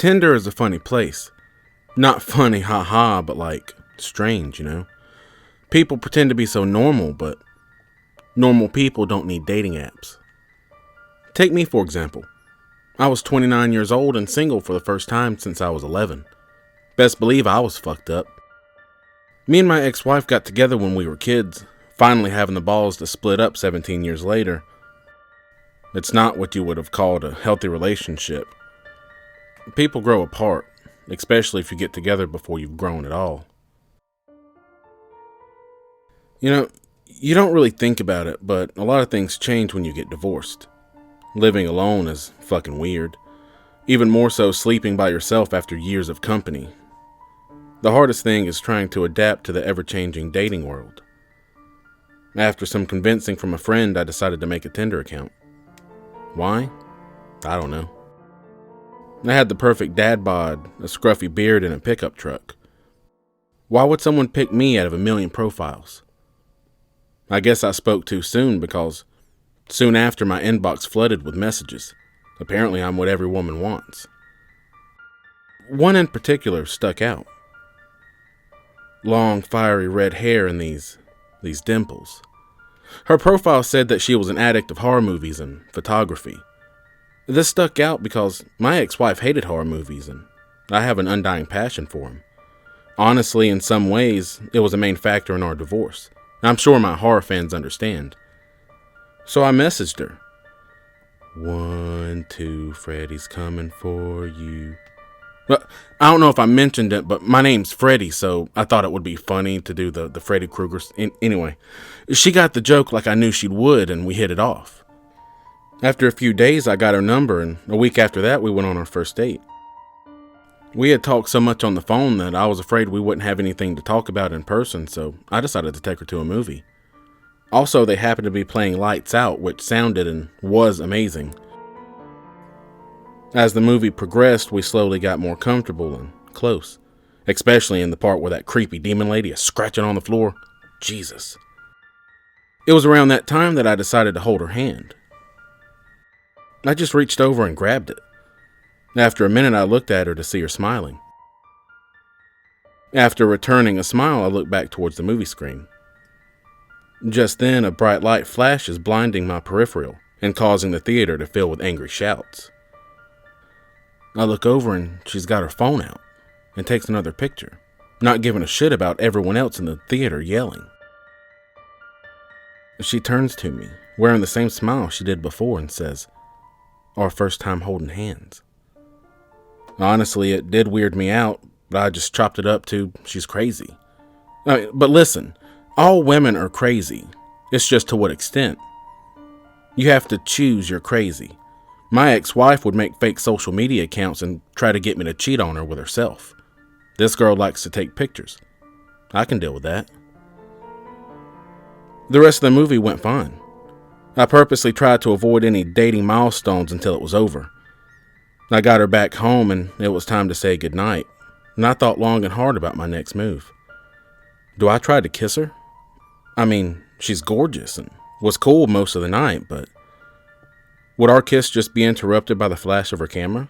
Tinder is a funny place. Not funny, haha, but like strange, you know? People pretend to be so normal, but normal people don't need dating apps. Take me, for example. I was 29 years old and single for the first time since I was 11. Best believe I was fucked up. Me and my ex-wife got together when we were kids, finally having the balls to split up 17 years later. It's not what you would have called a healthy relationship. People grow apart, especially if you get together before you've grown at all. You know, you don't really think about it, but a lot of things change when you get divorced. Living alone is fucking weird. Even more so sleeping by yourself after years of company. The hardest thing is trying to adapt to the ever-changing dating world. After some convincing from a friend, I decided to make a Tinder account. Why? I don't know. I had the perfect dad bod, a scruffy beard, and a pickup truck. Why would someone pick me out of a million profiles? I guess I spoke too soon because soon after my inbox flooded with messages. Apparently I'm what every woman wants. One in particular stuck out. Long, fiery red hair and these dimples. Her profile said that she was an addict of horror movies and photography. This stuck out because my ex-wife hated horror movies and I have an undying passion for them. Honestly, in some ways, it was a main factor in our divorce. I'm sure my horror fans understand. So I messaged her. 1, 2, Freddy's coming for you. Well, I don't know if I mentioned it, but my name's Freddy, so I thought it would be funny to do the Freddy Krueger. Anyway, she got the joke like I knew she would, and we hit it off. After a few days, I got her number, and a week after that, we went on our first date. We had talked so much on the phone that I was afraid we wouldn't have anything to talk about in person, so I decided to take her to a movie. Also, they happened to be playing Lights Out, which sounded and was amazing. As the movie progressed, we slowly got more comfortable and close, especially in the part where that creepy demon lady is scratching on the floor. Jesus. It was around that time that I decided to hold her hand. I just reached over and grabbed it. After a minute, I looked at her to see her smiling. After returning a smile, I looked back towards the movie screen. Just then, a bright light flashes, blinding my peripheral and causing the theater to fill with angry shouts. I look over and she's got her phone out and takes another picture, not giving a shit about everyone else in the theater yelling. She turns to me, wearing the same smile she did before, and says, "Our first time holding hands." Honestly, it did weird me out, but I just chopped it up to, she's crazy. But listen, all women are crazy. It's just to what extent. You have to choose your crazy. My ex-wife would make fake social media accounts and try to get me to cheat on her with herself. This girl likes to take pictures. I can deal with that. The rest of the movie went fine. I purposely tried to avoid any dating milestones until it was over. I got her back home and it was time to say goodnight, and I thought long and hard about my next move. Do I try to kiss her? I mean, she's gorgeous and was cool most of the night, but would our kiss just be interrupted by the flash of her camera?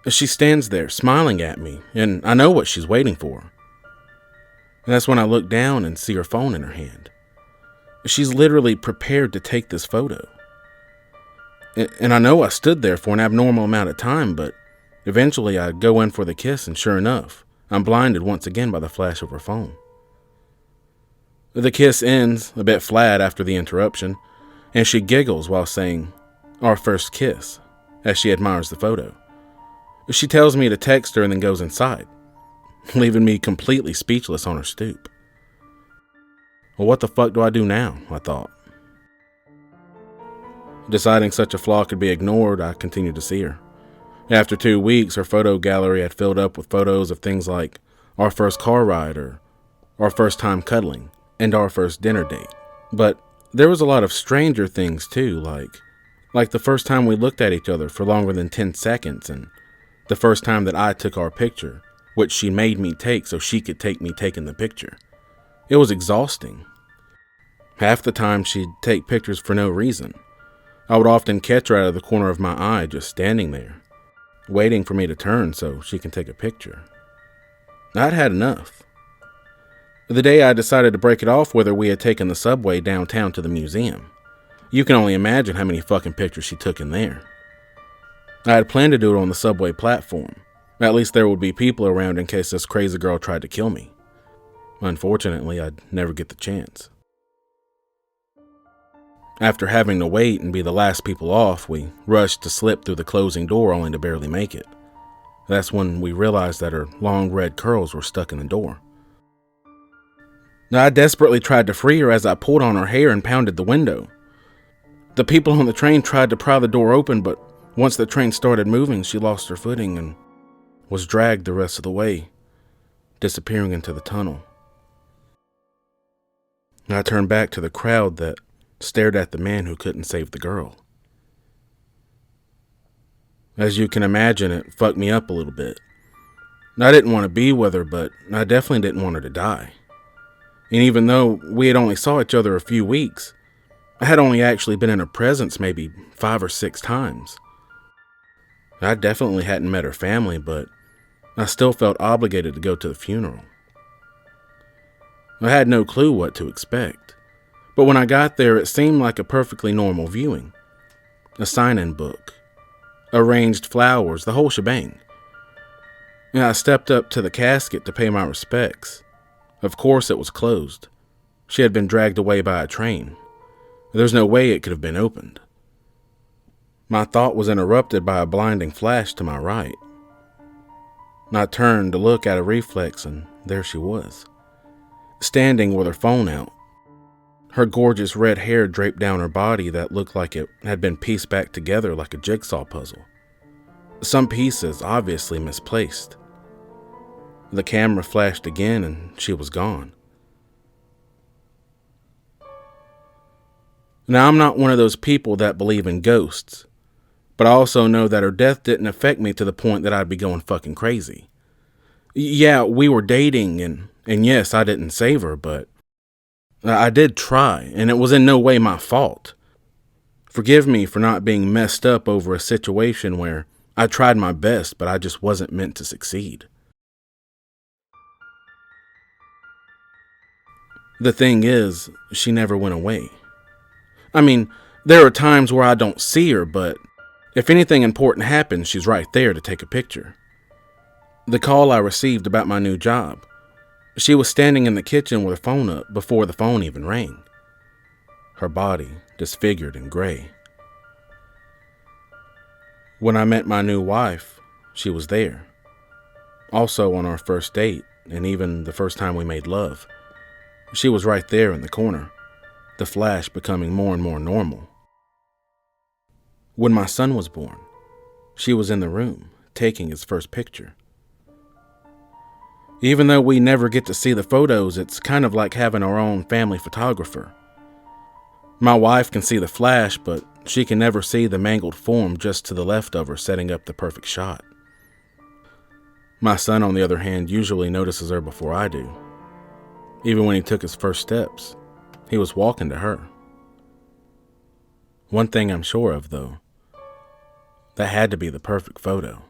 She stands there smiling at me, and I know what she's waiting for. And that's when I look down and see her phone in her hand. She's literally prepared to take this photo. And I know I stood there for an abnormal amount of time, but eventually I go in for the kiss, and sure enough, I'm blinded once again by the flash of her phone. The kiss ends a bit flat after the interruption, and she giggles while saying, "Our first kiss," as she admires the photo. She tells me to text her and then goes inside, leaving me completely speechless on her stoop. Well, what the fuck do I do now? I thought. Deciding such a flaw could be ignored, I continued to see her. After 2 weeks, her photo gallery had filled up with photos of things like our first car ride, or our first time cuddling, and our first dinner date. But there was a lot of stranger things too, like the first time we looked at each other for longer than 10 seconds, and the first time that I took our picture, which she made me take so she could take me taking the picture. It was exhausting. Half the time she'd take pictures for no reason. I would often catch her out of the corner of my eye just standing there. waiting for me to turn so she can take a picture. I'd had enough. The day I decided to break it off with her, we had taken the subway downtown to the museum. You can only imagine how many fucking pictures she took in there. I had planned to do it on the subway platform. At least there would be people around in case this crazy girl tried to kill me. Unfortunately, I'd never get the chance. After having to wait and be the last people off, we rushed to slip through the closing door only to barely make it. That's when we realized that her long red curls were stuck in the door. I desperately tried to free her as I pulled on her hair and pounded the window. The people on the train tried to pry the door open, but once the train started moving, she lost her footing and was dragged the rest of the way, disappearing into the tunnel. I turned back to the crowd that stared at the man who couldn't save the girl. As you can imagine, it fucked me up a little bit. I didn't want to be with her, but I definitely didn't want her to die. And even though we had only saw each other a few weeks, I had only actually been in her presence maybe 5 or 6 times. I definitely hadn't met her family, but I still felt obligated to go to the funeral. I had no clue what to expect, but when I got there, it seemed like a perfectly normal viewing. A sign-in book, arranged flowers, the whole shebang. I stepped up to the casket to pay my respects. Of course it was closed. She had been dragged away by a train. There's no way it could have been opened. My thought was interrupted by a blinding flash to my right. I turned to look at a reflex, and there she was, standing with her phone out. Her gorgeous red hair draped down her body that looked like it had been pieced back together like a jigsaw puzzle. Some pieces obviously misplaced. The camera flashed again, and she was gone. Now, I'm not one of those people that believe in ghosts, but I also know that her death didn't affect me to the point that I'd be going fucking crazy. Yeah, we were dating, and yes, I didn't save her, but I did try, and it was in no way my fault. Forgive me for not being messed up over a situation where I tried my best, but I just wasn't meant to succeed. The thing is, she never went away. I mean, there are times where I don't see her, but if anything important happens, she's right there to take a picture. The call I received about my new job, she was standing in the kitchen with her phone up before the phone even rang. Her body disfigured and gray. When I met my new wife, she was there. Also on our first date, and even the first time we made love. She was right there in the corner, the flash becoming more and more normal. When my son was born, she was in the room, taking his first picture. Even though we never get to see the photos, it's kind of like having our own family photographer. My wife can see the flash, but she can never see the mangled form just to the left of her setting up the perfect shot. My son, on the other hand, usually notices her before I do. Even when he took his first steps, he was walking to her. One thing I'm sure of, though, that had to be the perfect photo.